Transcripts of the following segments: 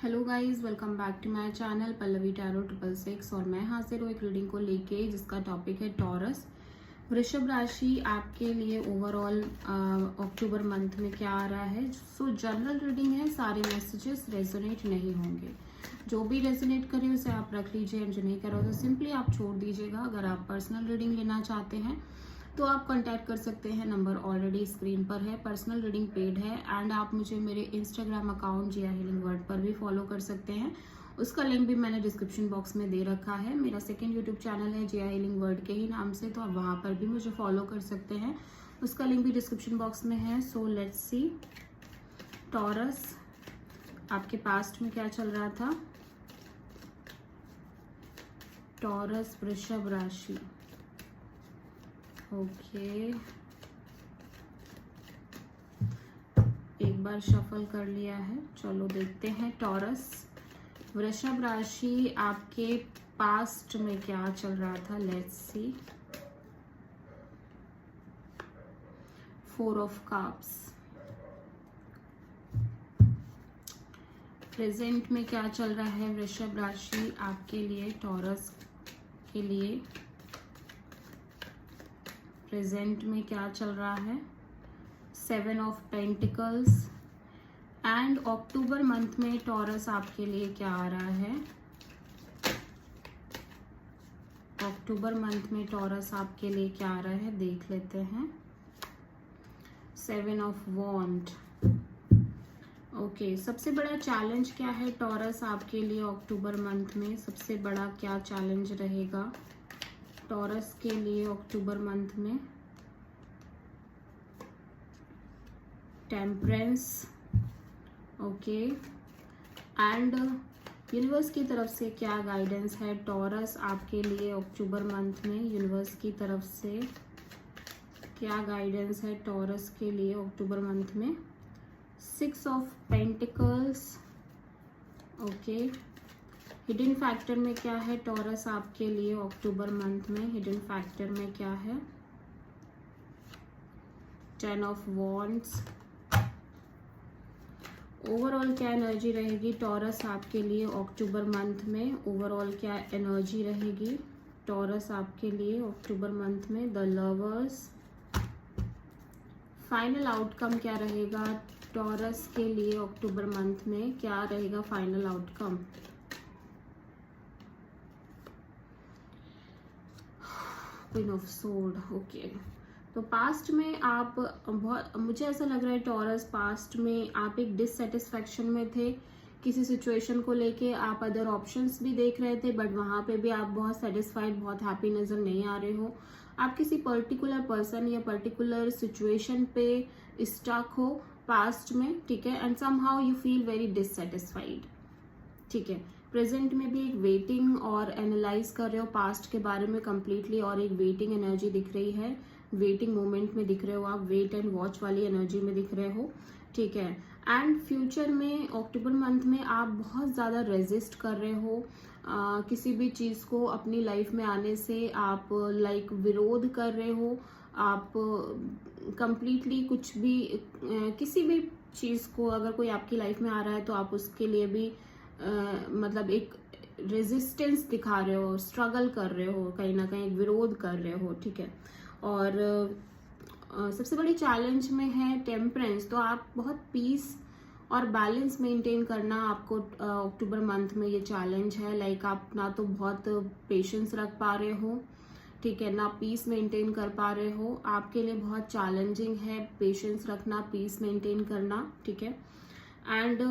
Hello guys, welcome back to my channel Pallavi tarot 666 और मैं हाजिर हूँ एक रीडिंग को लेके जिसका टॉपिक है टॉरस। वृषभ राशि आपके लिए ओवरऑल अक्टूबर मंथ में क्या आ रहा है। सो जनरल रीडिंग है, सारे मैसेजेस रेजोनेट नहीं होंगे। जो भी रेजोनेट करे उसे आप रख लीजिए, जो नहीं करो तो सिंपली आप छोड़ दीजिएगा। अगर आप पर्सनल रीडिंग लेना चाहते हैं तो आप कांटेक्ट कर सकते हैं, नंबर ऑलरेडी स्क्रीन पर है। पर्सनल रीडिंग पेड है एंड आप मुझे मेरे इंस्टाग्राम अकाउंट जिया हीलिंग वर्ड पर भी फॉलो कर सकते हैं। उसका लिंक भी मैंने डिस्क्रिप्शन बॉक्स में दे रखा है। मेरा सेकंड यूट्यूब चैनल है जिया हीलिंग वर्ड के ही नाम से, तो आप वहाँ पर भी मुझे फॉलो कर सकते हैं। उसका लिंक भी डिस्क्रिप्शन बॉक्स में है। सो लेट्स सी टॉरस, आपके पास्ट में क्या चल रहा था। टॉरस वृषभ राशि, ओके एक बार शफल कर लिया है। चलो देखते हैं टॉरस वृषभ राशि आपके पास्ट में क्या चल रहा था। Let's see 4 of cups, present में क्या चल रहा है वृषभ राशि आपके लिए, टॉरस के लिए प्रेजेंट में क्या चल रहा है। 7 of pentacles and October month में टॉरस आपके लिए क्या आ रहा है। अक्टूबर मंथ में टॉरस आपके लिए क्या आ रहा है देख लेते हैं। 7 ऑफ वॉन्ड, ओके सबसे बड़ा चैलेंज क्या है टॉरस आपके लिए अक्टूबर मंथ में। सबसे बड़ा क्या चैलेंज रहेगा टॉरस के लिए अक्टूबर मंथ में। टेम्परेंस, ओके एंड यूनिवर्स की तरफ से क्या गाइडेंस है टॉरस आपके लिए अक्टूबर मंथ में। यूनिवर्स की तरफ से क्या गाइडेंस है टॉरस के लिए अक्टूबर मंथ में। 6 of pentacles, okay hidden factor में क्या है टॉरस आपके लिए अक्टूबर मंथ में। हिडन फैक्टर में क्या है। 10 ऑफ वॉन्ड्स, ओवरऑल क्या एनर्जी रहेगी टॉरस आपके लिए अक्टूबर मंथ में। ओवरऑल क्या एनर्जी रहेगी टॉरस आपके लिए अक्टूबर मंथ में। द लवर्स, फाइनल आउटकम क्या रहेगा टॉरस के लिए अक्टूबर मंथ में। क्या रहेगा final outcome. Queen of sword, okay तो पास्ट में आप बहुत, मुझे ऐसा लग रहा है टॉरस पास्ट में आप एक डिससेटिस्फैक्शन में थे किसी सिचुएशन को लेके। आप अदर ऑप्शंस भी देख रहे थे बट वहां पे भी आप बहुत सेटिस्फाइड, बहुत हैप्पी नजर नहीं आ रहे हो। आप किसी पर्टिकुलर पर्सन या पर्टिकुलर सिचुएशन पे स्टक हो पास्ट में, ठीक है, and somehow you feel very dissatisfied, ठीक है। प्रेजेंट में भी एक वेटिंग और एनालाइज कर रहे हो पास्ट के बारे में कंप्लीटली, और एक वेटिंग एनर्जी दिख रही है। वेटिंग मोमेंट में दिख रहे हो आप, वेट एंड वॉच वाली एनर्जी में दिख रहे हो, ठीक है। एंड फ्यूचर में अक्टूबर मंथ में आप बहुत ज़्यादा रेजिस्ट कर रहे हो किसी भी चीज़ को अपनी लाइफ में आने से। आप लाइक विरोध कर रहे हो। आप कंप्लीटली कुछ भी किसी भी चीज़ को अगर कोई आपकी लाइफ में आ रहा है तो आप उसके लिए भी मतलब एक रेजिस्टेंस दिखा रहे हो, स्ट्रगल कर रहे हो, कहीं ना कहीं विरोध कर रहे हो, ठीक है। और सबसे बड़ी चैलेंज में है टेम्परेंस, तो आप बहुत पीस और बैलेंस मेंटेन करना आपको अक्टूबर मंथ में ये चैलेंज है। लाइक आप ना तो बहुत पेशेंस रख पा रहे हो, ठीक है, ना पीस मेंटेन कर पा रहे हो। आपके लिए बहुत चैलेंजिंग है पेशेंस रखना, पीस मेंटेन करना, ठीक है। एंड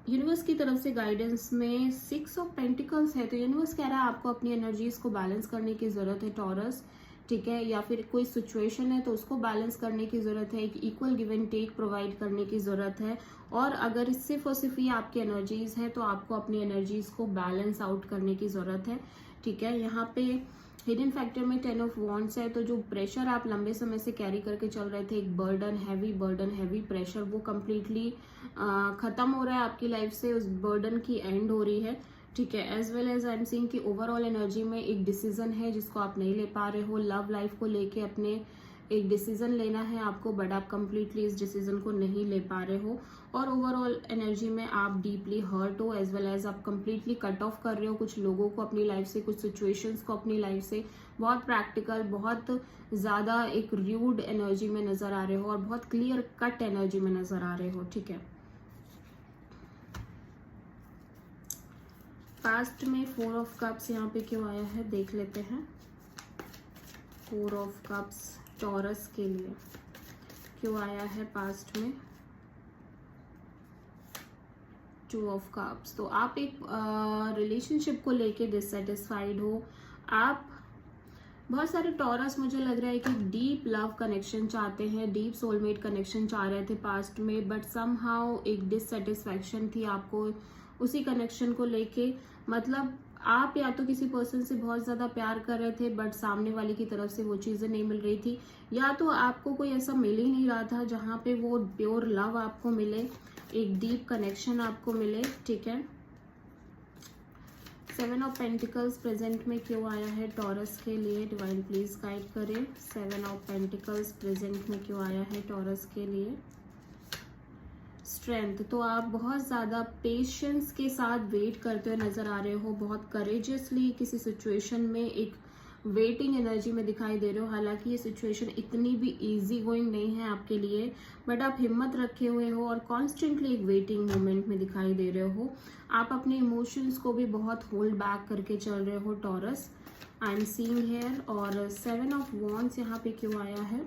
यूनिवर्स की तरफ से गाइडेंस में 6 ऑफ पेंटिकल्स है, तो यूनिवर्स कह रहा है आपको अपनी एनर्जीज को बैलेंस करने की जरूरत है टॉरस, ठीक है। या फिर कोई सिचुएशन है तो उसको बैलेंस करने की जरूरत है, एक equal give and take provide करने की जरूरत है। और अगर सिर्फ और सिर्फ ये आपकी एनर्जीज है तो आपको अपनी एनर्जीज को बैलेंस आउट करने की जरूरत है, ठीक है। यहाँ पे हिडन फैक्टर में 10 ऑफ वॉन्ड्स है, तो जो प्रेशर आप लंबे समय से कैरी करके चल रहे थे, एक बर्डन हैवी प्रेशर, वो कम्प्लीटली खत्म हो रहा है आपकी लाइफ से। उस बर्डन की एंड हो रही है, ठीक है। As well as I am seeing कि ओवरऑल एनर्जी में एक डिसीजन है जिसको आप नहीं ले पा रहे हो। लव लाइफ को लेके अपने एक डिसीजन लेना है आपको, बट आप कंप्लीटली इस डिसीजन को नहीं ले पा रहे हो। और ओवरऑल एनर्जी में आप डीपली हर्ट हो, एज वेल एज आप कंप्लीटली कट ऑफ कर रहे हो कुछ लोगों को अपनी लाइफ से, कुछ सिचुएशंस को अपनी लाइफ से। बहुत प्रैक्टिकल, बहुत ज़्यादा एक र्यूड एनर्जी में नज़र आ रहे हो और बहुत क्लियर कट एनर्जी में नज़र आ रहे हो, ठीक है। पास्ट में 4 ऑफ कप्स यहाँ पे क्यों आया है देख लेते हैं। 4 ऑफ कप्स टॉरस के लिए क्यों आया है पास्ट में। 2 ऑफ कप्स, तो आप एक रिलेशनशिप को लेके डिससेटिस्फाइड हो। आप बहुत सारे टॉरस, मुझे लग रहा है कि डीप लव कनेक्शन चाहते हैं, डीप सोलमेट कनेक्शन चाह रहे थे पास्ट में, बट समहाउ एक डिससेटिस्फैक्शन थी आपको उसी कनेक्शन को लेके। मतलब आप या तो किसी पर्सन से बहुत ज्यादा प्यार कर रहे थे बट सामने वाले की तरफ से वो चीजें नहीं मिल रही थी, या तो आपको कोई ऐसा मिल ही नहीं रहा था जहाँ पे वो प्योर लव आपको मिले, एक डीप कनेक्शन आपको मिले, ठीक है। 7 ऑफ पेंटिकल्स प्रेजेंट में क्यों आया है टॉरस के लिए, डिवाइन प्लीज गाइड करें। 7 ऑफ पेंटिकल्स प्रेजेंट में क्यों आया है टॉरस के लिए। स्ट्रेंथ, तो आप बहुत ज़्यादा पेशेंस के साथ वेट करते हुए नज़र आ रहे हो, बहुत करेजियसली किसी सिचुएशन में एक वेटिंग एनर्जी में दिखाई दे रहे हो। हालांकि ये सिचुएशन इतनी भी इजी गोइंग नहीं है आपके लिए, बट आप हिम्मत रखे हुए हो और कॉन्स्टेंटली एक वेटिंग मोमेंट में दिखाई दे रहे हो। आप अपने इमोशंस को भी बहुत होल्ड बैक करके चल रहे हो taurus, I am seeing here. और 7 ऑफ वॉन्ड्स यहाँ पे क्यों आया है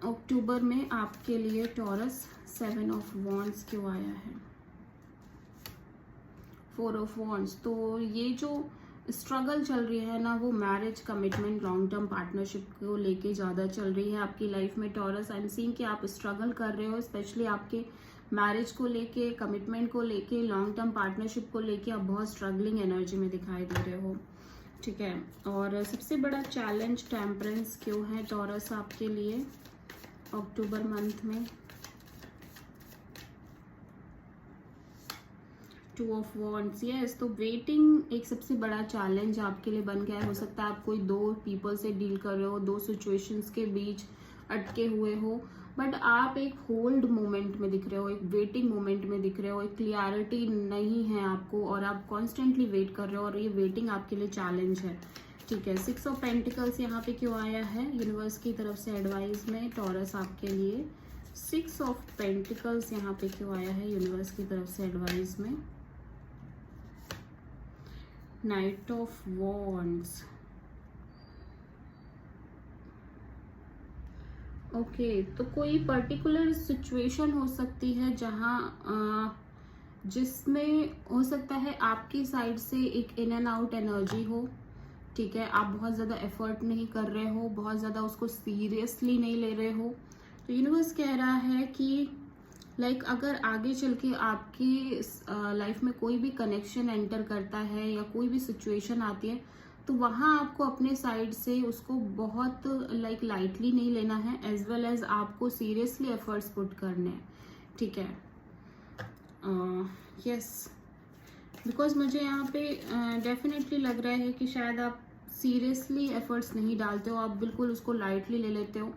अक्टूबर में आपके लिए टॉरस। 7 ऑफ वॉन्ड्स क्यों आया है। 4 ऑफ वॉन्ड्स, तो ये जो स्ट्रगल चल रही है ना, वो marriage, commitment, long term partnership को लेके ज़्यादा चल रही है आपकी लाइफ में टॉरस। आई एम सीइंग कि आप स्ट्रगल कर रहे हो, स्पेशली आपके मैरिज को लेके, कमिटमेंट को लेके, लॉन्ग टर्म पार्टनरशिप को लेके आप बहुत स्ट्रगलिंग एनर्जी में दिखाई दे रहे हो, ठीक है। और सबसे बड़ा चैलेंज टेम्परेंस क्यों है टॉरस आपके लिए अक्टूबर मंथ में। 2 ऑफ वॉन्ड्स, यस, तो वेटिंग एक सबसे बड़ा चैलेंज आपके लिए बन गया है। हो सकता है आप कोई 2 पीपल से डील कर रहे हो, 2 सिचुएशंस के बीच अटके हुए हो, बट आप एक होल्ड मोमेंट में दिख रहे हो, एक वेटिंग मोमेंट में दिख रहे हो, एक क्लियरिटी नहीं है आपको और आप कॉन्स्टेंटली वेट कर रहे हो और ये वेटिंग आपके लिए चैलेंज है, ठीक है। 6 ऑफ पेंटिकल्स यहाँ पे क्यों आया है यूनिवर्स की तरफ से एडवाइस में टॉरस आपके लिए। 6 ऑफ पेंटिकल्स यहाँ पे क्यों आया है यूनिवर्स की तरफ से एडवाइस में। नाइट ऑफ वॉन्ड्स, ओके, तो कोई पर्टिकुलर सिचुएशन हो सकती है जहाँ जिसमें हो सकता है आपकी साइड से एक इन एंड आउट एनर्जी हो, ठीक है। आप बहुत ज़्यादा एफर्ट नहीं कर रहे हो, बहुत ज़्यादा उसको सीरियसली नहीं ले रहे हो, तो यूनिवर्स कह रहा है कि लाइक अगर आगे चल के आपकी लाइफ में कोई भी कनेक्शन एंटर करता है या कोई भी सिचुएशन आती है, तो वहाँ आपको अपने साइड से उसको बहुत लाइक लाइटली नहीं लेना है, एज वेल एज आपको सीरियसली एफर्ट्स पुट करने हैं, ठीक है। यस, बिकॉज मुझे यहाँ पे डेफिनेटली लग रहा है कि शायद आप सीरियसली एफर्ट्स नहीं डालते हो, आप बिल्कुल उसको लाइटली ले लेते हो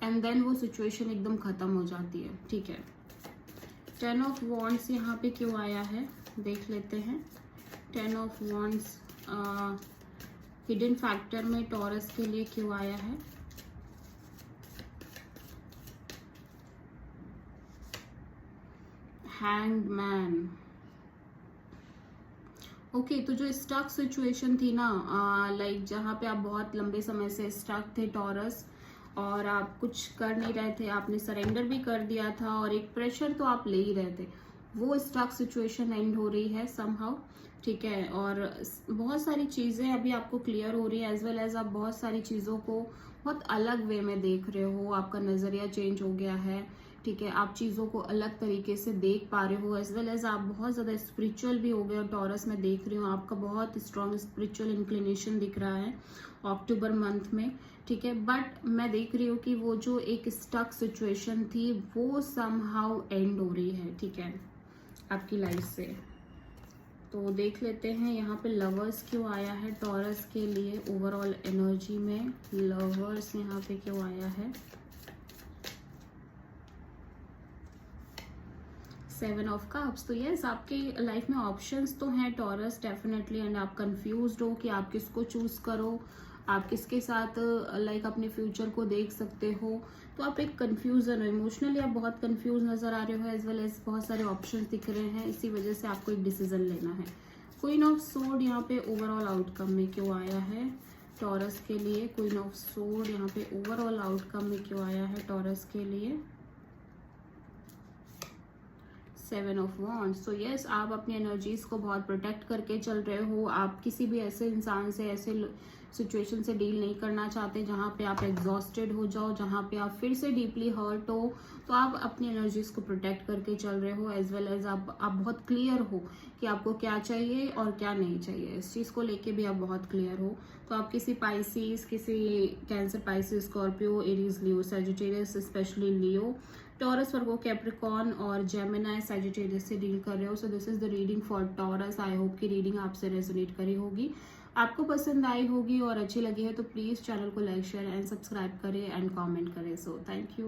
एंड देन वो सिचुएशन एकदम ख़त्म हो जाती है, ठीक है। 10 ऑफ वॉन्ड्स यहाँ पे क्यों आया है देख लेते हैं। 10 ऑफ वॉन्ड्स हिडन फैक्टर में टॉरस के लिए क्यों आया है। हैंग्ड मैन, ओके, तो जो स्टक सिचुएशन थी ना, लाइक जहाँ पे आप बहुत लंबे समय से स्टक थे टॉरस और आप कुछ कर नहीं रहे थे, आपने सरेंडर भी कर दिया था और एक प्रेशर तो आप ले ही रहे थे, वो स्टक सिचुएशन एंड हो रही है समहाउ, ठीक है। और बहुत सारी चीज़ें अभी आपको क्लियर हो रही है, एज वेल एज आप बहुत सारी चीज़ों को बहुत अलग वे में देख रहे हो, आपका नज़रिया चेंज हो गया है, ठीक है। आप चीज़ों को अलग तरीके से देख पा रहे हो, एज वेल एज आप बहुत ज़्यादा स्पिरिचुअल भी हो गए हो टॉरस, में देख रही हूँ आपका बहुत स्ट्रॉन्ग स्पिरिचुअल इंक्लिनेशन दिख रहा है अक्टूबर मंथ में, ठीक है। बट मैं देख रही हूँ कि वो जो एक स्टक सिचुएशन थी वो समहाउ एंड हो रही है, ठीक है, आपकी लाइफ से। तो देख लेते हैं यहाँ पे लवर्स क्यों आया है टॉरस के लिए ओवरऑल एनर्जी में। लवर्स यहाँ पे क्यों आया है। 7 ऑफ कप्स। तो यस, आपके लाइफ में ऑप्शंस तो हैं टॉरस डेफिनेटली, एंड आप कंफ्यूज्ड हो कि आप किसको चूज करो, आप किसके साथ लाइक अपने फ्यूचर को देख सकते हो। तो आप एक कंफ्यूजन हो, इमोशनली आप बहुत कंफ्यूज नजर आ रहे हो, एज वेल एज बहुत सारे ऑप्शंस दिख रहे हैं, इसी वजह से आपको एक डिसीजन लेना है। क्वीन ऑफ सोर्ड यहाँ पे ओवरऑल आउटकम में क्यों आया है टॉरस के लिए? क्वीन ऑफ सोर्ड यहाँ पे ओवरऑल आउटकम में क्यों आया है टॉरस के लिए? 7 ऑफ वॉन्ड्स। तो यस, आप अपनी एनर्जीज को बहुत प्रोटेक्ट करके चल रहे हो। आप किसी भी ऐसे इंसान से, ऐसे सिचुएशन से डील नहीं करना चाहते जहाँ पे आप एग्जॉस्टेड हो जाओ, जहाँ पे आप फिर से डीपली हर्ट हो। तो आप अपनी एनर्जीज को प्रोटेक्ट करके चल रहे हो, एज वेल एज आप बहुत क्लियर हो कि आपको क्या चाहिए और क्या नहीं चाहिए। इस चीज़ को लेके भी आप बहुत क्लियर हो। तो आप किसी पाइसिस, किसी कैंसर, पाइसिस, स्कॉर्पियो, एरीज, लियो, सैजिटेरियस, स्पेशली लियो, टॉरस, वर्गो, कैप्रिकॉर्न और जेमिनाई, सैजिटेरियस से डील कर रहे हो। So this is the reading for taurus. I hope की रीडिंग आपसे रेजोनेट करी होगी, आपको पसंद आई होगी और अच्छी लगी है तो प्लीज़ चैनल को लाइक, शेयर एंड सब्सक्राइब करें एंड कमेंट करें। So thank you.